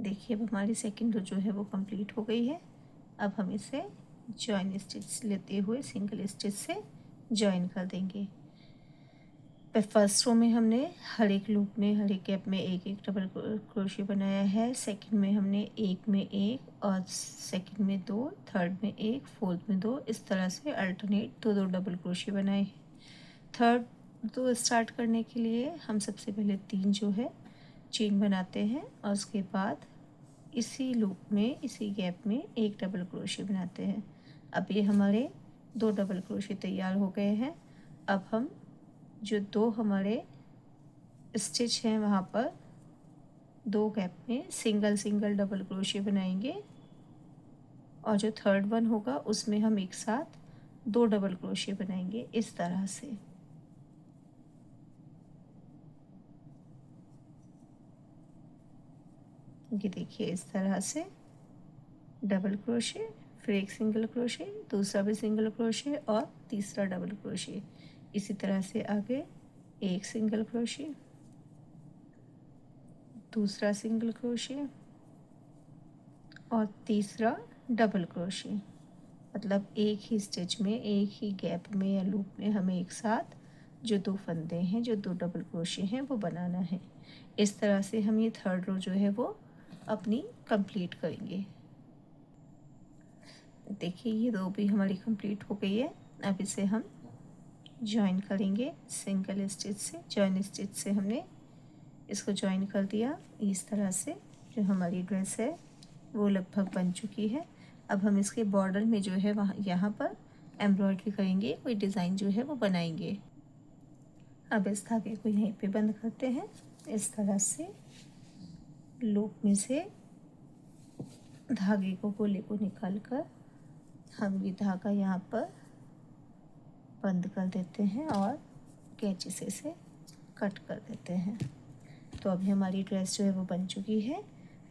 देखिए अब हमारी सेकंड रो जो है वो कंप्लीट हो गई है। अब हम इसे जॉइन स्टिच लेते हुए सिंगल स्टिच से जॉइन कर देंगे। फर्स्ट रो में हमने हर एक लूप में हर एक गैप में एक एक डबल क्रोशिया बनाया है। सेकंड में हमने एक में एक और सेकंड में दो, थर्ड में एक, फोर्थ में दो, इस तरह से अल्टरनेट दो दो डबल क्रोशिया बनाए हैं। थर्ड तो स्टार्ट करने के लिए हम सबसे पहले 3 जो है चेन बनाते हैं और उसके बाद इसी लूप में इसी गैप में एक डबल क्रोशिया बनाते हैं। अब ये हमारे 2 डबल क्रोशिया तैयार हो गए हैं। अब हम जो 2 हमारे स्टिच हैं वहाँ पर 2 गैप में सिंगल सिंगल डबल क्रोशिया बनाएंगे और जो थर्ड वन होगा उसमें हम एक साथ 2 डबल क्रोशिया बनाएंगे इस तरह से। ये देखिए इस तरह से डबल क्रोशिया, फिर एक सिंगल क्रोशिया, दूसरा भी सिंगल क्रोशिया और तीसरा डबल क्रोशिया। इसी तरह से आगे एक सिंगल क्रोशिया, दूसरा सिंगल क्रोशिया और तीसरा डबल क्रोशिया। मतलब एक ही स्टिच में एक ही गैप में या लूप में हमें एक साथ जो 2 फंदे हैं जो 2 डबल क्रोशिया हैं वो बनाना है। इस तरह से हम ये थर्ड रो जो है वो अपनी कंप्लीट करेंगे। देखिए ये रो भी हमारी कंप्लीट हो गई है। अब इसे हम जॉइन करेंगे सिंगल स्टिच से। जॉइन स्टिच से हमने इसको जॉइन कर दिया। इस तरह से जो हमारी ड्रेस है वो लगभग बन चुकी है। अब हम इसके बॉर्डर में जो है वहाँ यहाँ पर एम्ब्रॉयडरी करेंगे, कोई डिज़ाइन जो है वो बनाएंगे। अब इस धागे को यहीं पे बंद करते हैं। इस तरह से लूप में से धागे को गोले को निकाल कर हम ये धागा यहाँ पर बंद कर देते हैं और कैंची से इसे कट कर देते हैं। तो अभी हमारी ड्रेस जो है वो बन चुकी है।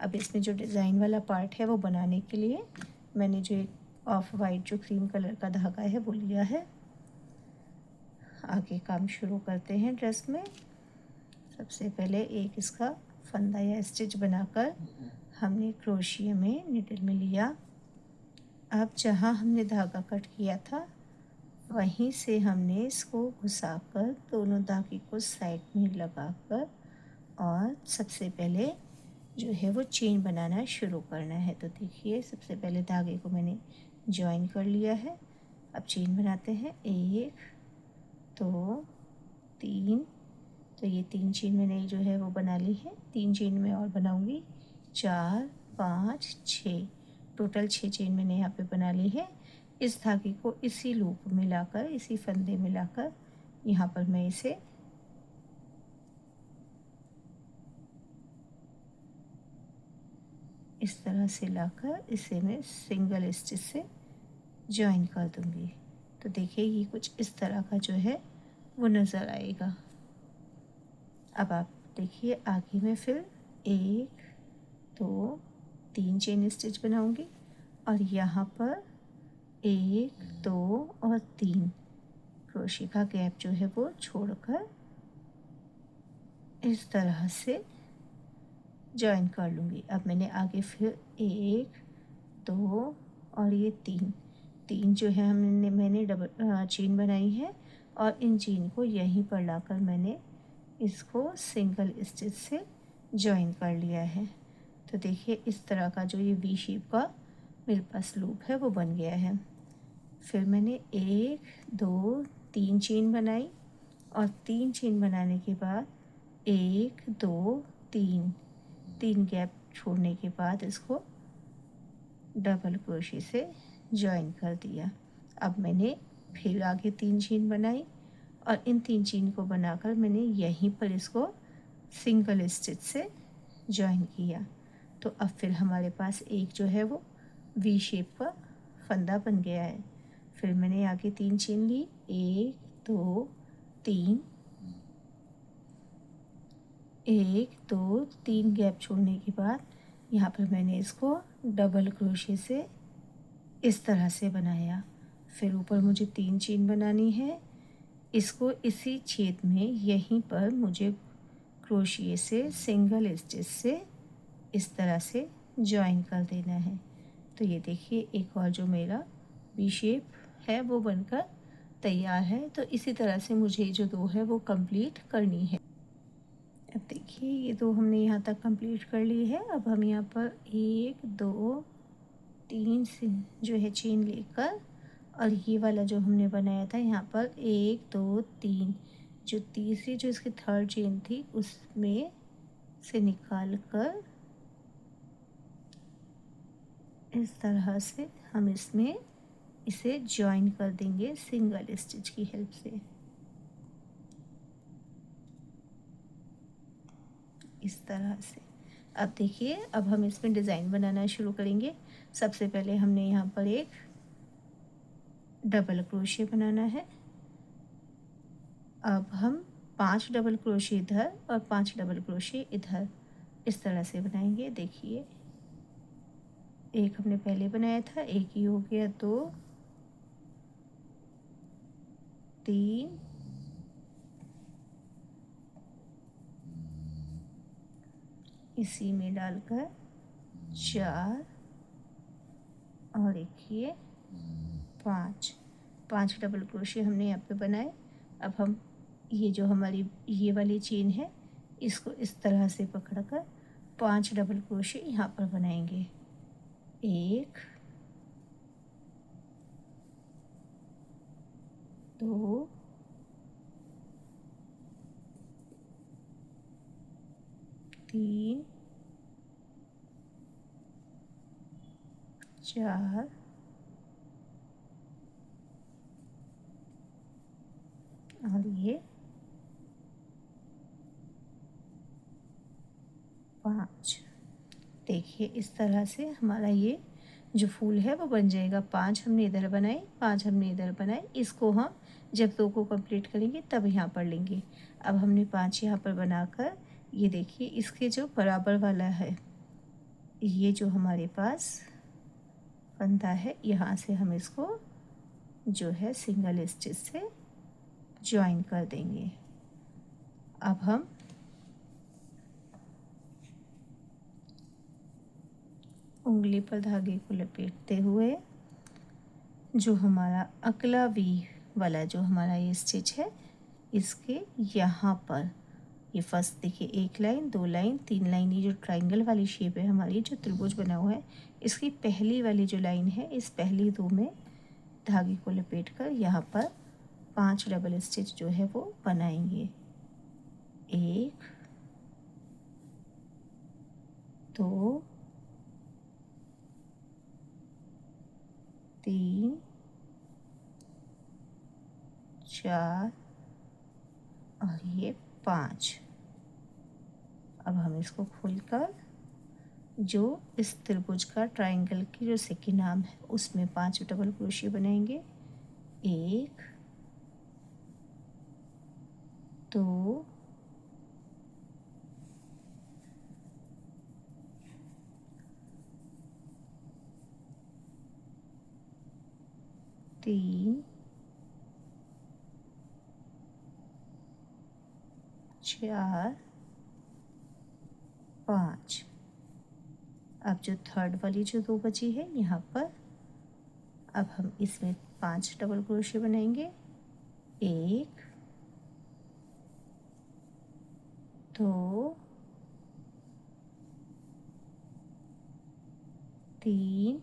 अब इसमें जो डिज़ाइन वाला पार्ट है वो बनाने के लिए मैंने जो एक ऑफ वाइट जो क्रीम कलर का धागा है वो लिया है। आगे काम शुरू करते हैं ड्रेस में। सबसे पहले एक इसका फंदा या स्टिच बनाकर हमने क्रोशिया में नीडल में लिया। अब जहाँ हमने धागा कट किया था वहीं से हमने इसको घुसाकर दोनों धागे को साइड में लगाकर और सबसे पहले जो है वो चेन बनाना शुरू करना है। तो देखिए सबसे पहले धागे को मैंने जॉइन कर लिया है। अब चेन बनाते हैं 1 2 3। तो ये 3 चेन मैंने जो है वो बना ली है। 3 चेन में और बनाऊंगी 4 5 6, टोटल 6 चेन मैंने यहाँ पे बना ली है। इस धागे को इसी लूप में लाकर इसी फंदे में लाकर यहाँ पर मैं इसे इस तरह से लाकर इसे मैं सिंगल स्टिच से जॉइन कर दूंगी। तो देखिए ये कुछ इस तरह का जो है वो नज़र आएगा। अब आप देखिए आगे मैं फिर 1 2 3 चेन स्टिच बनाऊंगी और यहाँ पर 1 2 और 3 क्रोशिया का गैप जो है वो छोड़कर इस तरह से जॉइन कर लूँगी। अब मैंने आगे फिर 1 2 और ये 3 जो है मैंने डबल चेन बनाई है और इन चेन को यहीं पर लाकर मैंने इसको सिंगल स्टिच से जॉइन कर लिया है। तो देखिए इस तरह का जो ये वी शेप का मेरे पास लूप है वो बन गया है। फिर मैंने 1 2 3 चेन बनाई और 3 चेन बनाने के बाद 1 2 3 गैप छोड़ने के बाद इसको डबल क्रोशिया से जॉइन कर दिया। अब मैंने फिर आगे 3 चेन बनाई और इन 3 चेन को बनाकर मैंने यहीं पर इसको सिंगल स्टिच से जॉइन किया। तो अब फिर हमारे पास एक जो है वो वी शेप का फंदा बन गया है। फिर मैंने आगे 3 चेन ली 1 2 3, 1 2 3 गैप छोड़ने के बाद यहाँ पर मैंने इसको डबल क्रोशिया से इस तरह से बनाया। फिर ऊपर मुझे 3 चेन बनानी है। इसको इसी छेद में यहीं पर मुझे क्रोशिया से सिंगल स्टिच से इस तरह से जॉइन कर देना है। तो ये देखिए एक और जो मेरा वी शेप है वो बनकर तैयार है। तो इसी तरह से मुझे जो दो है वो कंप्लीट करनी है। अब देखिए ये दो हमने यहाँ तक कंप्लीट कर ली है। अब हम यहाँ पर 1 2 3 से जो है चेन लेकर और ये वाला जो हमने बनाया था यहाँ पर 1 2 3 जो तीसरी जो इसकी थर्ड चेन थी उसमें से निकाल कर इस तरह से हम इसमें इसे जॉइन कर देंगे सिंगल स्टिच की हेल्प से। इस तरह से अब देखिए अब हम इसमें डिज़ाइन बनाना शुरू करेंगे। सबसे पहले हमने यहाँ पर एक डबल क्रोशे बनाना है। अब हम 5 डबल क्रोशे इधर और 5 डबल क्रोशे इधर इस तरह से बनाएंगे। देखिए एक हमने पहले बनाया था, एक ही हो गया, 2 3 इसी में डालकर 4 और एक ये 5 डबल क्रोशे हमने यहाँ पे बनाए। अब हम ये जो हमारी ये वाली चेन है इसको इस तरह से पकड़कर 5 डबल क्रोशे यहाँ पर बनाएंगे। 1 2 3 4 और ये 5। देखिए इस तरह से हमारा ये जो फूल है वो बन जाएगा। 5 हमने इधर बनाए, 5 हमने इधर बनाए। इसको हम जब 2 को कंप्लीट करेंगे तब यहाँ पर लेंगे। अब हमने 5 यहाँ पर बनाकर ये देखिए इसके जो बराबर वाला है ये जो हमारे पास बनता है यहाँ से हम इसको जो है सिंगल स्टिच से ज्वाइन कर देंगे। अब हम उंगली पर धागे को लपेटते हुए जो हमारा अगला वी वाला जो हमारा ये स्टिच है इसके यहाँ पर ये फर्स्ट देखिए 1 लाइन 2 लाइन 3 लाइन, ये जो ट्रायंगल वाली शेप है हमारी जो त्रिभुज बना हुआ है इसकी पहली वाली जो लाइन है इस पहली 2 में धागे को लपेट कर यहाँ पर 5 डबल स्टिच जो है वो बनाएंगे। 1 2 3 4 और ये 5। अब हम इसको खोलकर जो इस त्रिभुज का ट्रायंगल की जो सेकेंड आर्म है उसमें 5 डबल क्रोशे बनाएंगे। 1 2 3 4 5। अब जो थर्ड वाली जो 2 बची है यहाँ पर अब हम इसमें 5 डबल क्रोशे बनाएंगे। 1 2 3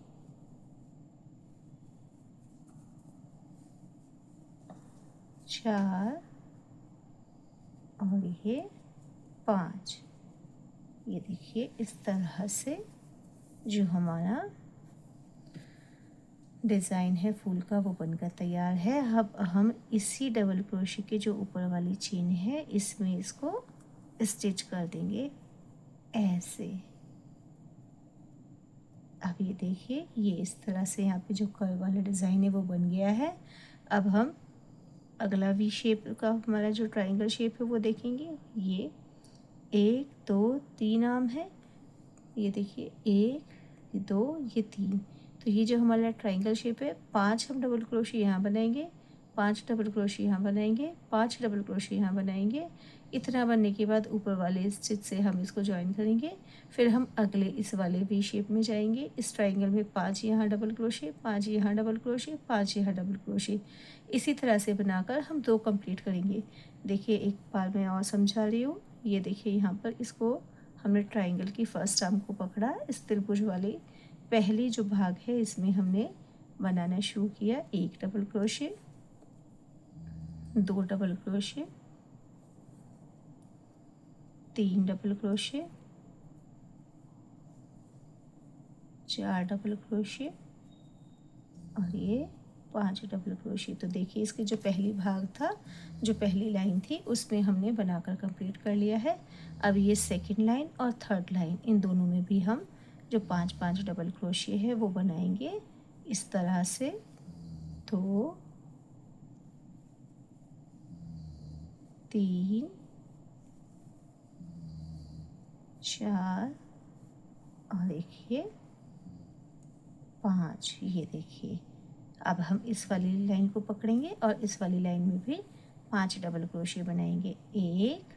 4 और ये 5। ये देखिए इस तरह से जो हमारा डिज़ाइन है फूल का वो बनकर तैयार है। अब हम इसी डबल क्रोशे के जो ऊपर वाली चेन है इसमें इसको स्टिच कर देंगे ऐसे। अब ये देखिए ये इस तरह से यहाँ पे जो कर्व वाला डिज़ाइन है वो बन गया है। अब हम अगला वी शेप का हमारा जो ट्रायंगल शेप है वो देखेंगे। ये 1 2 3 आर्म है, ये देखिए 1 2 ये 3। तो ये जो हमारा ट्रायंगल शेप है 5 हम डबल क्रोशे यहाँ बनाएंगे, 5 डबल क्रोशे यहाँ बनाएंगे, 5 डबल क्रोशे यहाँ बनाएंगे। इतना बनने के बाद ऊपर वाले स्टिच से हम इसको ज्वाइन करेंगे। फिर हम अगले इस वाले वी शेप में जाएंगे। इस ट्रायंगल में 5 यहाँ डबल क्रोशे, 5 यहाँ डबल क्रोशे, 5 यहाँ डबल क्रोशे। इसी तरह से बनाकर हम 2 कंप्लीट करेंगे। देखिए एक बार मैं और समझा रही हूँ। ये देखिए यहाँ पर इसको हमने ट्रायंगल की फर्स्ट आर्म को पकड़ा, इस त्रिभुज वाले पहली जो भाग है इसमें हमने बनाना शुरू किया। 1 double crochet, 2 double crochet, 3 double crochet, 4 double crochet और ये 5 डबल क्रोशे। तो देखिए इसके जो पहली भाग था, जो पहली लाइन थी, उसमें हमने बनाकर कंप्लीट कर लिया है। अब ये सेकंड लाइन और थर्ड लाइन, इन दोनों में भी हम जो 5-5 डबल क्रोशे है वो बनाएंगे इस तरह से। 2 3 4 और देखिए 5। ये देखिए अब हम इस वाली लाइन को पकड़ेंगे और इस वाली लाइन में भी 5 डबल क्रोशे बनाएंगे। 1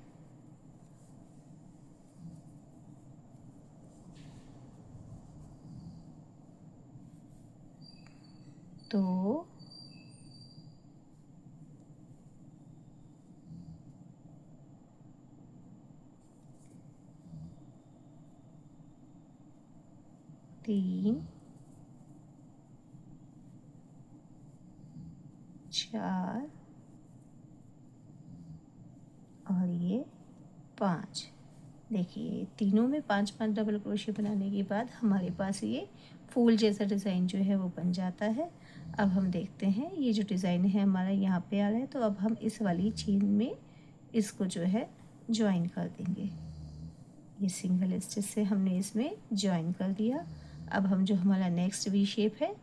2 3 4 और ये 5। देखिए तीनों में 5-5 डबल क्रोशे बनाने के बाद हमारे पास ये फूल जैसा डिज़ाइन जो है वो बन जाता है। अब हम देखते हैं ये जो डिज़ाइन है हमारा यहाँ पे आ रहा है, तो अब हम इस वाली चेन में इसको जो है ज्वाइन कर देंगे। ये सिंगल स्टिच से हमने इसमें ज्वाइन कर दिया। अब हम जो हमारा नेक्स्ट वी शेप है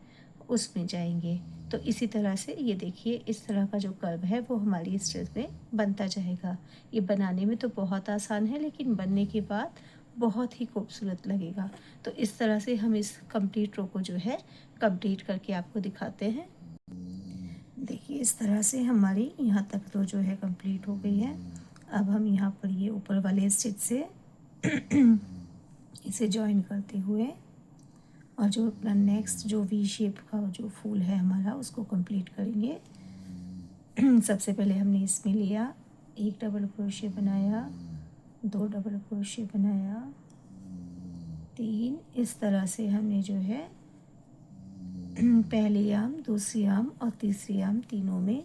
उसमें जाएंगे। तो इसी तरह से ये देखिए इस तरह का जो कर्व है वो हमारी स्टिच में बनता जाएगा। ये बनाने में तो बहुत आसान है, लेकिन बनने के बाद बहुत ही खूबसूरत लगेगा। तो इस तरह से हम इस कंप्लीट रो को जो है कंप्लीट करके आपको दिखाते हैं। देखिए इस तरह से हमारी यहाँ तक रो जो है कंप्लीट हो गई है। अब हम यहाँ पर ये ऊपर वाले स्टिच से इसे ज्वाइन करते हुए और जो अपना नेक्स्ट जो वी शेप का जो फूल है हमारा उसको कंप्लीट करेंगे। सबसे पहले हमने इसमें लिया, 1 डबल क्रोशे बनाया, 2 डबल क्रोशे बनाया, 3। इस तरह से हमने जो है पहली आर्म, दूसरी आर्म और तीसरी आर्म तीनों में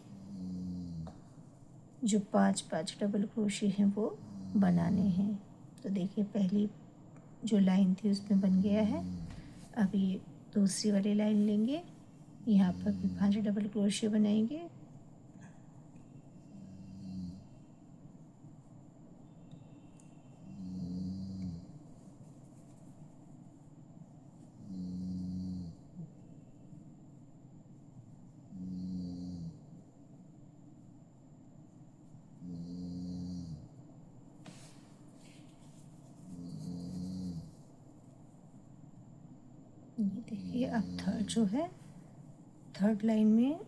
जो 5-5 डबल क्रोशे हैं वो बनाने हैं। तो देखिए पहली जो लाइन थी उसमें बन गया है। अब ये दूसरी वाली लाइन लेंगे, यहाँ पर भी 5 डबल क्रोशे बनाएंगे। ये देखिए अब थर्ड जो है, थर्ड लाइन में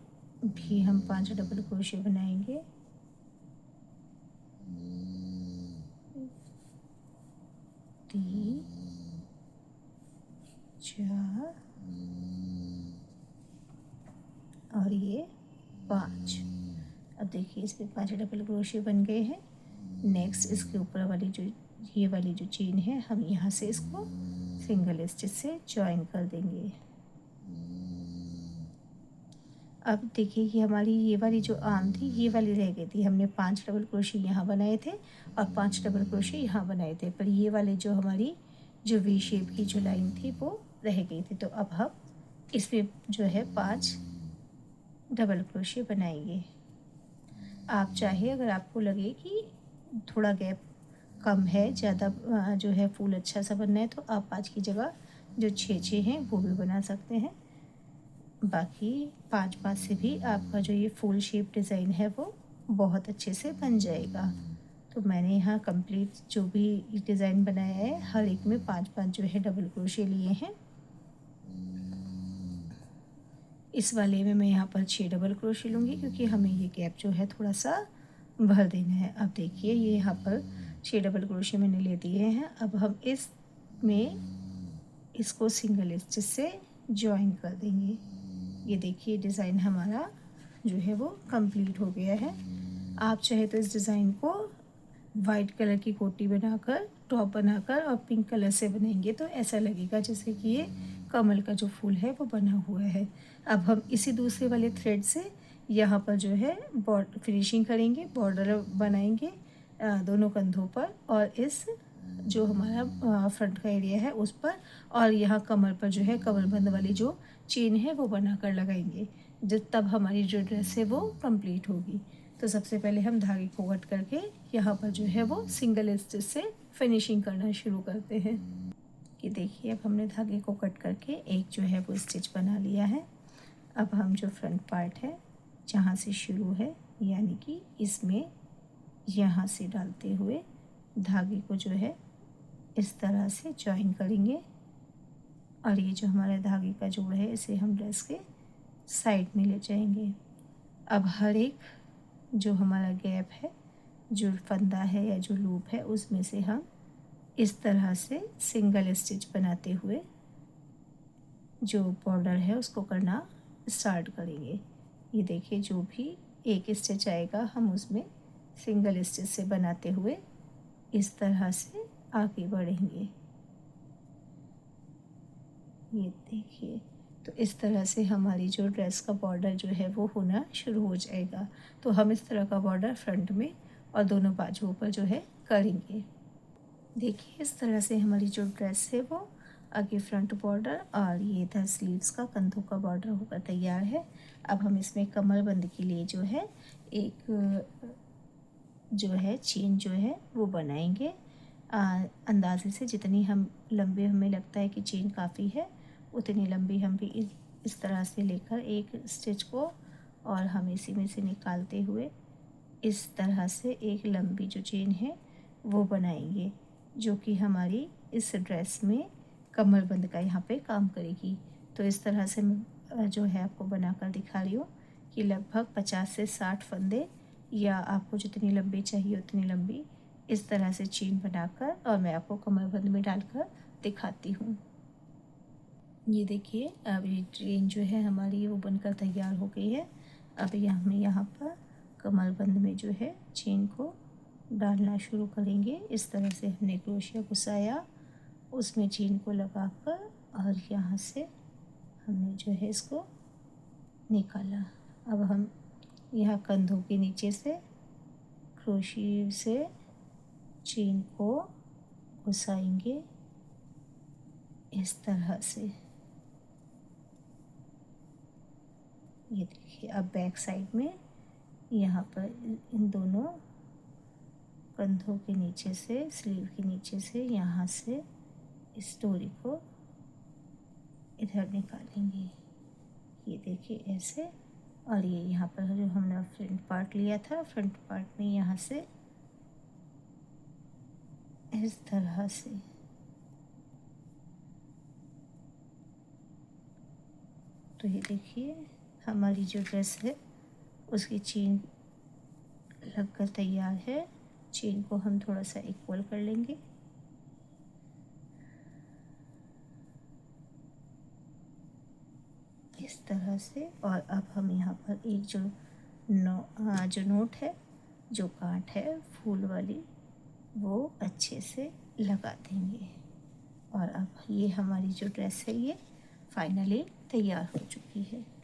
भी हम 5 डबल क्रोशे बनाएंगे। तीन, 4 और ये 5। अब देखिए इसमें 5 डबल क्रोशे बन गए हैं। नेक्स्ट इसके ऊपर वाली जो ये वाली जो चेन है हम यहाँ से इसको सिंगल स्टिच से ज्वाइन कर देंगे। अब देखिए कि हमारी ये वाली जो आर्म थी ये वाली रह गई थी। हमने 5 डबल क्रोशे यहाँ बनाए थे और 5 डबल क्रोशे यहाँ बनाए थे, पर ये वाले जो हमारी जो वी शेप की जो लाइन थी वो रह गई थी। तो अब हम इसमें जो है 5 डबल क्रोशे बनाएंगे। आप चाहे अगर आपको लगे कि थोड़ा गैप कम है, ज़्यादा जो है फूल अच्छा सा बनना है, तो आप 5 की जगह जो 6-6 हैं वो भी बना सकते हैं। बाकी 5-5 से भी आपका जो ये फुल शेप डिज़ाइन है वो बहुत अच्छे से बन जाएगा। तो मैंने यहाँ कंप्लीट जो भी डिज़ाइन बनाया है हर एक में 5-5 जो है डबल क्रोशे लिए हैं। इस वाले में मैं यहाँ पर 6 डबल क्रोशे लूँगी क्योंकि हमें ये गैप जो है थोड़ा सा भर देना है। अब देखिए ये यहाँ पर 6 डबल क्रोशे मैंने ले दिए हैं। अब हम इसमें इसको सिंगल स्टिच से जॉइन कर देंगे। ये देखिए डिज़ाइन हमारा जो है वो कंप्लीट हो गया है। आप चाहे तो इस डिज़ाइन को वाइट कलर की कोटी बनाकर, टॉप बनाकर और पिंक कलर से बनाएंगे तो ऐसा लगेगा जैसे कि ये कमल का जो फूल है वो बना हुआ है। अब हम इसी दूसरे वाले थ्रेड से यहाँ पर जो है बॉर्डर फिनिशिंग करेंगे, बॉर्डर बनाएंगे दोनों कंधों पर और इस जो हमारा फ्रंट का एरिया है उस पर, और यहाँ कमर पर जो है कमरबंद वाली जो चेन है वो बनाकर लगाएंगे। जब तब हमारी जो ड्रेस है वो कंप्लीट होगी। तो सबसे पहले हम धागे को कट करके यहाँ पर जो है वो सिंगल स्टिच से फिनिशिंग करना शुरू करते हैं। कि देखिए अब हमने धागे को कट करके एक जो है वो स्टिच बना लिया है। अब हम जो फ्रंट पार्ट है जहाँ से शुरू है यानी कि इसमें यहाँ से डालते हुए धागे को जो है इस तरह से जॉइन करेंगे और ये जो हमारा धागे का जोड़ है इसे हम ड्रेस के साइड में ले जाएंगे। अब हर एक जो हमारा गैप है, जो फंदा है या जो लूप है, उसमें से हम इस तरह से सिंगल स्टिच बनाते हुए जो बॉर्डर है उसको करना स्टार्ट करेंगे। ये देखिए जो भी एक स्टिच आएगा हम उसमें सिंगल स्टिच से बनाते हुए इस तरह से आगे बढ़ेंगे। ये देखिए तो इस तरह से हमारी जो ड्रेस का बॉर्डर जो है वो होना शुरू हो जाएगा। तो हम इस तरह का बॉर्डर फ्रंट में और दोनों बाजुओं पर जो है करेंगे। देखिए इस तरह से हमारी जो ड्रेस है वो आगे फ्रंट बॉर्डर और ये इधर स्लीव्स का कंधों का बॉर्डर होकर तैयार है। अब हम इसमें कमरबंद के लिए जो है एक जो है चेन जो है वो बनाएंगे। अंदाजे से जितनी हम लंबे हमें लगता है कि चेन काफ़ी है उतनी लंबी हम भी इस तरह से लेकर एक स्टिच को और हम इसी में से निकालते हुए इस तरह से एक लंबी जो चेन है वो बनाएंगे जो कि हमारी इस ड्रेस में कमरबंद का यहाँ पे काम करेगी। तो इस तरह से मैं जो है आपको बनाकर दिखा रही हूँ कि लगभग 50 से 60 फंदे या आपको जितनी लंबी चाहिए उतनी लंबी इस तरह से चेन बनाकर और मैं आपको कमरबंद में डालकर दिखाती हूँ। ये देखिए अब ये चेन जो है हमारी वो बनकर तैयार हो गई है। अब हम यहाँ पर कमरबंद में जो है चेन को डालना शुरू करेंगे। इस तरह से हमने क्रोशिया घुसाया, उसमें चेन को लगाकर और यहाँ से हमने जो है इसको निकाला। अब हम यहाँ कंधों के नीचे से क्रोशिया से चेन को घुसाएंगे इस तरह से। ये देखिए अब बैक साइड में यहाँ पर इन दोनों कंधों के नीचे से, स्लीव के नीचे से यहाँ से इस डोरी को इधर निकालेंगे। ये देखिए ऐसे, और ये यहाँ पर जो हमने फ्रंट पार्ट लिया था फ्रंट पार्ट में यहाँ से इस तरह से। तो ये देखिए हमारी जो ड्रेस है उसकी चेन लगकर तैयार है। चेन को हम थोड़ा सा इक्वल कर लेंगे। इस तरह से, और अब हम यहाँ पर एक जो नोट है, जो गांठ है फूल वाली, वो अच्छे से लगा देंगे। और अब ये हमारी जो ड्रेस है ये फाइनली तैयार हो चुकी है।